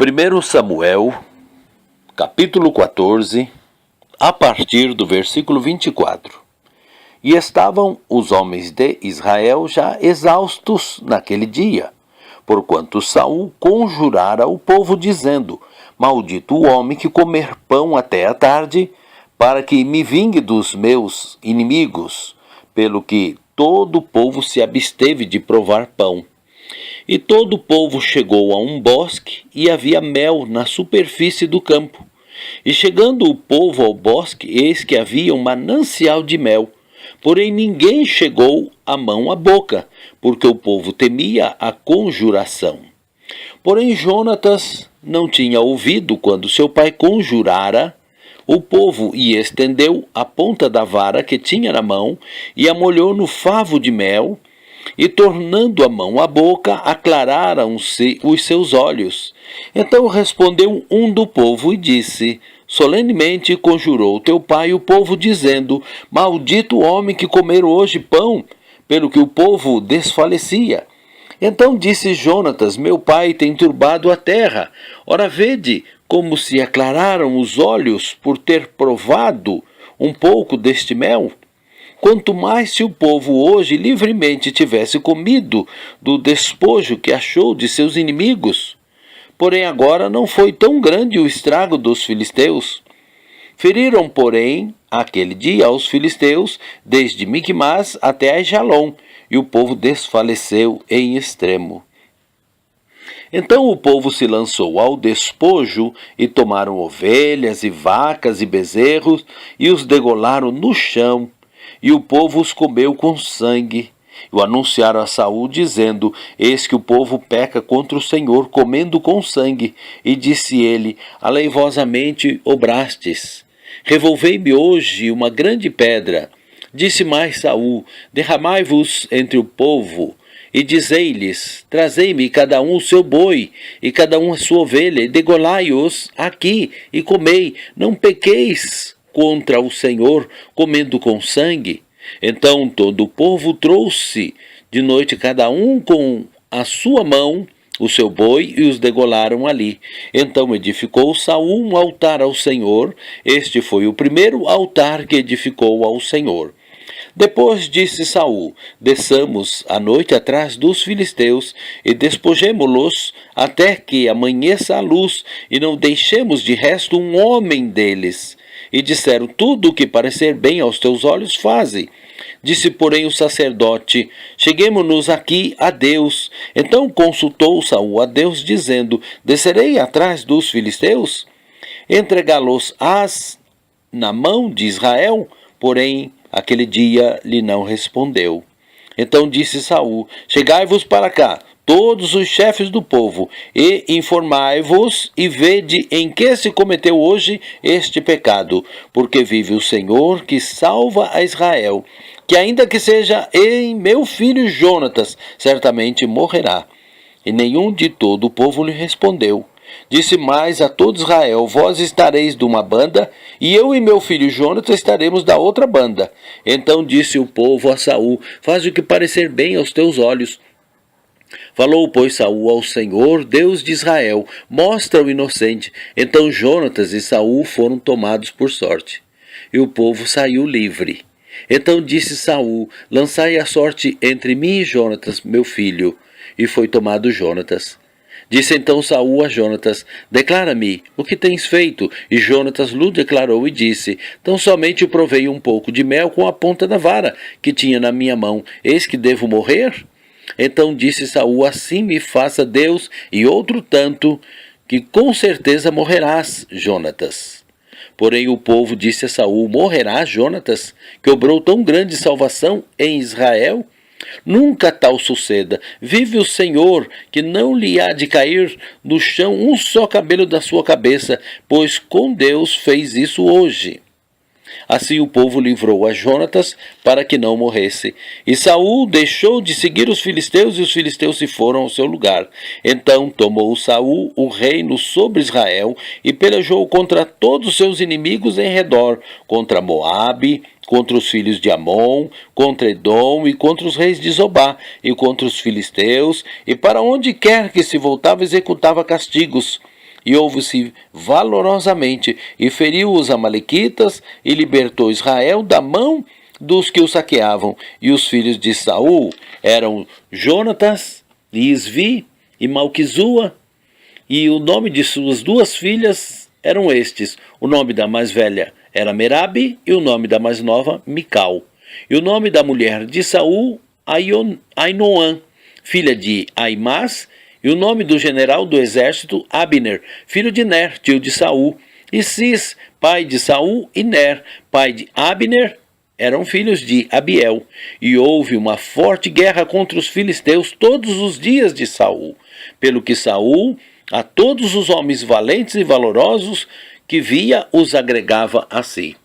1 Samuel, capítulo 14, a partir do versículo 24. E estavam os homens de Israel já exaustos naquele dia, porquanto Saul conjurara o povo, dizendo: Maldito o homem que comer pão até a tarde, para que me vingue dos meus inimigos. Pelo que todo o povo se absteve de provar pão. E todo o povo chegou a um bosque, e havia mel na superfície do campo. E chegando o povo ao bosque, eis que havia um manancial de mel. Porém ninguém chegou a mão à boca, porque o povo temia a conjuração. Porém Jonatas não tinha ouvido quando seu pai conjurara o povo, e estendeu a ponta da vara que tinha na mão, e a molhou no favo de mel, e tornando a mão à boca, aclararam-se os seus olhos. Então respondeu um do povo e disse: Solenemente conjurou teu pai o povo, dizendo: Maldito o homem que comer hoje pão, pelo que o povo desfalecia. Então disse Jonatas: Meu pai tem turbado a terra. Ora vede como se aclararam os olhos por ter provado um pouco deste mel. Quanto mais se o povo hoje livremente tivesse comido do despojo que achou de seus inimigos. Porém agora não foi tão grande o estrago dos filisteus. Feriram, porém, aquele dia aos filisteus, desde Micmas até Aijalon, e o povo desfaleceu em extremo. Então o povo se lançou ao despojo, e tomaram ovelhas e vacas e bezerros, e os degolaram no chão. E o povo os comeu com sangue. E o anunciaram a Saul, dizendo: Eis que o povo peca contra o Senhor, comendo com sangue. E disse ele: Aleivosamente obrastes. Revolvei-me hoje uma grande pedra. Disse mais Saul: Derramai-vos entre o povo, e dizei-lhes: Trazei-me cada um o seu boi, e cada um a sua ovelha, e degolai-os aqui, e comei. Não pequeis contra o Senhor, comendo com sangue. Então todo o povo trouxe de noite cada um com a sua mão o seu boi, e os degolaram ali. Então edificou Saul um altar ao Senhor. Este foi o primeiro altar que edificou ao Senhor. Depois disse Saul: Desçamos à noite atrás dos filisteus, e despojemo-los até que amanheça a luz, e não deixemos de resto um homem deles. E disseram: Tudo o que parecer bem aos teus olhos, faze. Disse, porém, o sacerdote: Cheguemo-nos aqui a Deus. Então consultou Saul a Deus, dizendo: Descerei atrás dos filisteus? Entregá-los-ás na mão de Israel? Porém, aquele dia lhe não respondeu. Então disse Saul: Chegai-vos para cá, todos os chefes do povo, e informai-vos, e vede em que se cometeu hoje este pecado, porque vive o Senhor que salva a Israel, que ainda que seja em meu filho Jonatas, certamente morrerá. E nenhum de todo o povo lhe respondeu. Disse mais a todo Israel: Vós estareis de uma banda, e eu e meu filho Jonatas estaremos da outra banda. Então disse o povo a Saul: Faz o que parecer bem aos teus olhos. Falou, pois, Saul ao Senhor, Deus de Israel: Mostra o inocente. Então Jonatas e Saul foram tomados por sorte, e o povo saiu livre. Então disse Saul: Lançai a sorte entre mim e Jonatas, meu filho. E foi tomado Jonatas. Disse então Saul a Jonatas: Declara-me o que tens feito. E Jonatas lhe declarou e disse: Tão somente provei um pouco de mel com a ponta da vara que tinha na minha mão. Eis que devo morrer? Então disse Saul: Assim me faça Deus e outro tanto, que com certeza morrerás, Jonatas. Porém o povo disse a Saul: Morrerá Jonatas, que obrou tão grande salvação em Israel? Nunca tal suceda. Vive o Senhor, que não lhe há de cair no chão um só cabelo da sua cabeça, pois com Deus fez isso hoje. Assim o povo livrou a Jonatas para que não morresse. E Saul deixou de seguir os filisteus, e os filisteus se foram ao seu lugar. Então tomou Saul o reino sobre Israel, e pelejou contra todos os seus inimigos em redor, contra Moabe, contra os filhos de Amon, contra Edom e contra os reis de Zobá, e contra os filisteus, e para onde quer que se voltava executava castigos. e houve-se valorosamente, e feriu os amalequitas, e libertou Israel da mão dos que o saqueavam. E os filhos de Saul eram Jonatas, e Isvi, e Malquizua, e o nome de suas duas filhas eram estes. O nome da mais velha era Merabe, e o nome da mais nova, Mical. E o nome da mulher de Saul, Ainoã, filha de Aimás, e o nome do general do exército, Abner, filho de Ner, tio de Saul. E Cis, pai de Saul, e Ner, pai de Abner, eram filhos de Abiel. E houve uma forte guerra contra os filisteus todos os dias de Saul, pelo que Saul, a todos os homens valentes e valorosos que via, os agregava a si.